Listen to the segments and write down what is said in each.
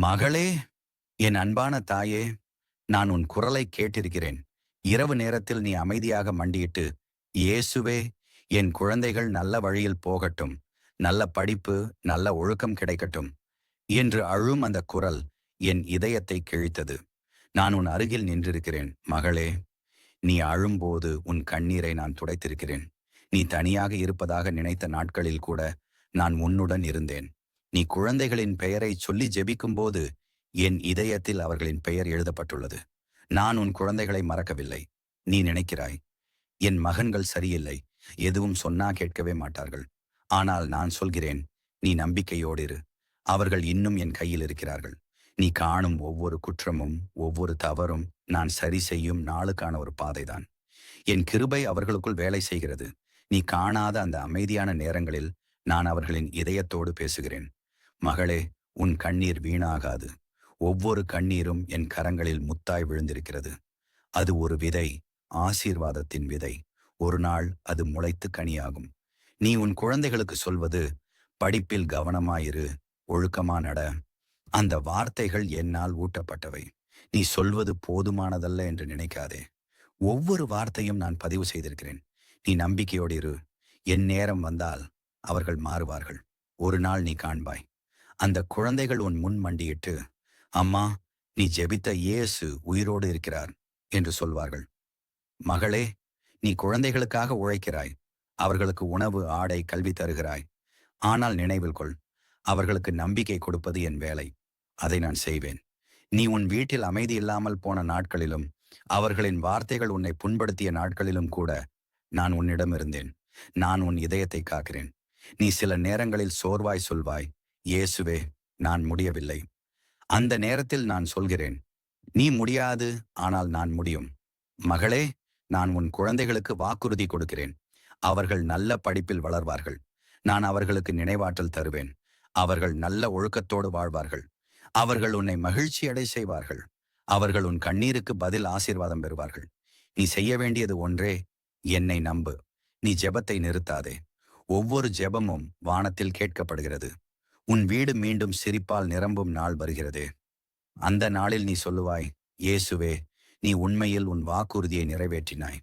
மகளே, என் அன்பான தாயே, நான் உன் குரலை கேட்டிருக்கிறேன். இரவு நேரத்தில் நீ அமைதியாக மண்டியிட்டு, இயேசுவே, என் குழந்தைகள் நல்ல வழியில் போகட்டும், நல்ல படிப்பு, நல்ல ஒழுக்கம் கிடைக்கட்டும் என்று அழும் அந்த குரல் என் இதயத்தை கிழித்தது. நான் உன் அருகில் நின்றிருக்கிறேன். மகளே, நீ அழும்போது உன் கண்ணீரை நான் துடைத்திருக்கிறேன். நீ தனியாக இருப்பதாக நினைத்த நாட்களில் கூட நான் உன்னுடன் இருந்தேன். நீ குழந்தைகளின் பெயரை சொல்லி ஜெபிக்கும்போது என் இதயத்தில் அவர்களின் பெயர் எழுதப்பட்டுள்ளது. நான் உன் குழந்தைகளை மறக்கவில்லை. நீ நினைக்கிறாய், என் மகன்கள் சரியில்லை, எதுவும் சொன்னா கேட்கவே மாட்டார்கள். ஆனால் நான் சொல்கிறேன், நீ நம்பிக்கையோடு இரு. அவர்கள் இன்னும் என் கையில் இருக்கிறார்கள். நீ காணும் ஒவ்வொரு குற்றமும், ஒவ்வொரு தவறும் நான் சரி செய்யும் நாளுக்கான ஒரு பாதைதான். என் கிருபை அவர்களுக்குள் வேலை செய்கிறது. நீ காணாத அந்த அமைதியான நேரங்களில் நான் அவர்களின் இதயத்தோடு பேசுகிறேன். மகளே, உன் கண்ணீர் வீணாகாது. ஒவ்வொரு கண்ணீரும் என் கரங்களில் முத்தாய் விழுந்திருக்கிறது. அது ஒரு விதை, ஆசீர்வாதத்தின் விதை. ஒரு நாள் அது முளைத்து கனியாகும். நீ உன் குழந்தைகளுக்கு சொல்வது, படிப்பில் கவனமாயிரு, ஒழுக்கமா நட. அந்த வார்த்தைகள் என்னால் ஊட்டப்பட்டவை. நீ சொல்வது போதுமானதல்ல என்று நினைக்காதே. ஒவ்வொரு வார்த்தையும் நான் பதிவு செய்திருக்கிறேன். நீ நம்பிக்கையோடு இரு. என் நேரம் வந்தால் அவர்கள் மாறுவார்கள். ஒரு நாள் நீ காண்பாய். அந்த குழந்தைகள் உன் முன் மண்டியிட்டு, அம்மா, நீ ஜெபித்த இயேசு உயிரோடு இருக்கிறார் என்று சொல்வார்கள். மகளே, நீ குழந்தைகளுக்காக உழைக்கிறாய். அவர்களுக்கு உணவு, ஆடை, கல்வி தருகிறாய். ஆனால் நினைவில் கொள், அவர்களுக்கு நம்பிக்கை கொடுப்பது என் வேலை. அதை நான் செய்வேன். நீ உன் வீட்டில் அமைதி இல்லாமல் போன நாட்களிலும், அவர்களின் வார்த்தைகள் உன்னை புண்படுத்திய நாட்களிலும் கூட நான் உன்னிடம் இருந்தேன். நான் உன் இதயத்தை காக்கிறேன். நீ சில நேரங்களில் சோர்வாய் சொல்வாய், இயேசுவே, நான் முடியவில்லை. அந்த நேரத்தில் நான் சொல்கிறேன், நீ முடியாது, ஆனால் நான் முடியும். மகளே, நான் உன் குழந்தைகளுக்கு வாக்குறுதி கொடுக்கிறேன். அவர்கள் நல்ல படிப்பில் வளர்வார்கள். நான் அவர்களுக்கு நினைவாற்றல் தருவேன். அவர்கள் நல்ல ஒழுக்கத்தோடு வாழ்வார்கள். அவர்கள் உன்னை மகிழ்ச்சி அடை செய்வார்கள். அவர்கள் உன் கண்ணீருக்கு பதில் ஆசீர்வாதம் பெறுவார்கள். நீ செய்ய வேண்டியது ஒன்றே, என்னை நம்பு. நீ ஜெபத்தை நிறுத்தாதே. ஒவ்வொரு ஜெபமும் வானத்தில் கேட்கப்படுகிறது. உன் வீடு மீண்டும் சிரிப்பால் நிரம்பும் நாள் வருகிறதே. அந்த நாளில் நீ சொல்லுவாய், இயேசுவே, நீ உண்மையில் உன் வாக்குறுதியை நிறைவேற்றினாய்.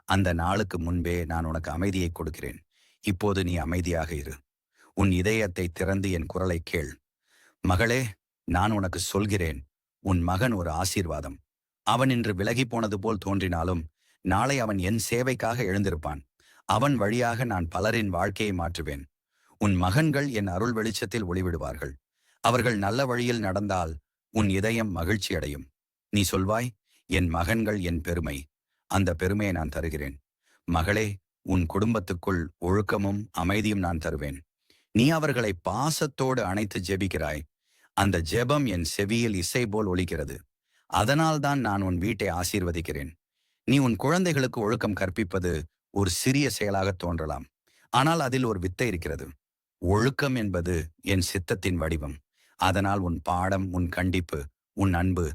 அந்த நாளுக்கு முன்பே நான் உனக்கு அமைதியை கொடுக்கிறேன். இப்போது நீ அமைதியாக இரு. உன் இதயத்தை திறந்து என் குரலை கேள். மகளே, நான் உனக்கு சொல்கிறேன், உன் மகன் ஒரு ஆசீர்வாதம். அவன் இன்று விலகி போனது போல் தோன்றினாலும் நாளை அவன் என் சேவைக்காக எழுந்திருப்பான். அவன் வழியாக நான் பலரின் வாழ்க்கையை மாற்றுவேன். உன் மகன்கள் என் அருள் வெளிச்சத்தில் ஒளிவிடுவார்கள். அவர்கள் நல்ல வழியில் நடந்தால் உன் இதயம் மகிழ்ச்சி அடையும். நீ சொல்வாய், என் மகன்கள் என் பெருமை. அந்த பெருமையை நான் தருகிறேன். மகளே, உன் குடும்பத்துக்குள் ஒழுக்கமும் அமைதியும் நான் தருவேன். நீ அவர்களை பாசத்தோடு அணைத்து ஜெபிக்கிறாய். அந்த ஜெபம் என் செவியில் இசை போல் ஒலிக்கிறது. அதனால்தான் நான் உன் வீட்டை ஆசீர்வதிக்கிறேன். நீ உன் குழந்தைகளுக்கு ஒழுக்கம் கற்பிப்பது ஒரு சிறிய செயலாக தோன்றலாம். ஆனால் அதில் ஒரு வித்தை இருக்கிறது. ஒழுக்கம் என்பது என் சித்தத்தின் வடிவம். அதனால் உன் பாடம், உன் கண்டிப்பு, உன் அன்பு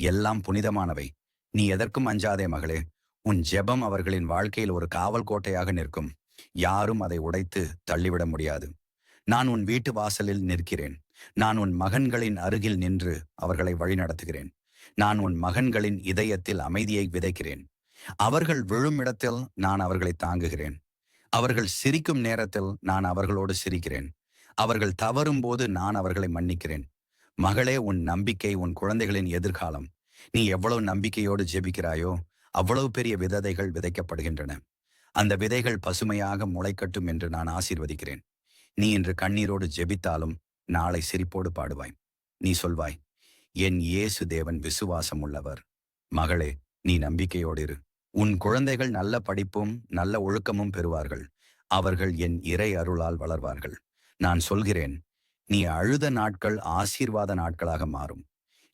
எல்லாம் புனிதமானவை. நீ எதற்கும் அஞ்சாதே மகளே. உன் ஜெபம் அவர்களின் வாழ்க்கையில் ஒரு காவல் கோட்டையாக நிற்கும். யாரும் அதை உடைத்து தள்ளிவிட முடியாது. நான் உன் வீட்டு வாசலில் நிற்கிறேன். நான் உன் மகன்களின் அருகில் நின்று அவர்களை வழிநடத்துகிறேன். நான் உன் மகன்களின் இதயத்தில் அமைதியை விதைக்கிறேன். அவர்கள் விழும் இடத்தில் நான் அவர்களை தாங்குகிறேன். அவர்கள் சிரிக்கும் நேரத்தில் நான் அவர்களோடு சிரிக்கிறேன். அவர்கள் தவறும் போது நான் அவர்களை மன்னிக்கிறேன். மகளே, உன் நம்பிக்கை உன் குழந்தைகளின் எதிர்காலம். நீ எவ்வளவு நம்பிக்கையோடு ஜெபிக்கிறாயோ அவ்வளவு பெரிய விதைகள் விதைக்கப்படுகின்றன. அந்த விதைகள் பசுமையாக முளைக்கட்டும் என்று நான் ஆசீர்வதிக்கிறேன். நீ இன்று கண்ணீரோடு ஜெபித்தாலும் நாளை சிரிப்போடு பாடுவாய். நீ சொல்வாய், என் இயேசு தேவன் விசுவாசம் உள்ளவர். மகளே, நீ நம்பிக்கையோடு இரு. உன் குழந்தைகள் நல்ல படிப்பும் நல்ல ஒழுக்கமும் பெறுவார்கள். அவர்கள் என் இறை அருளால் வளர்வார்கள். நான் சொல்கிறேன், நீ அழுத நாட்கள் ஆசீர்வாத நாட்களாக மாறும்.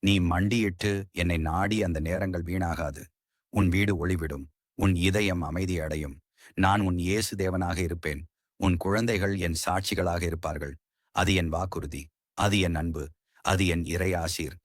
நீ மண்டியிட்டு என்னை நாடி அந்த நேரங்கள் வீணாகாது. உன் வீடு ஒளிவிடும். உன் இதயம் அமைதி அடையும். நான் உன் இயேசு தேவனாக இருப்பேன். உன் குழந்தைகள் என் சாட்சிகளாக இருப்பார்கள். அது என் வாக்குறுதி. அது என் அன்பு. அது என் இறை ஆசீர்.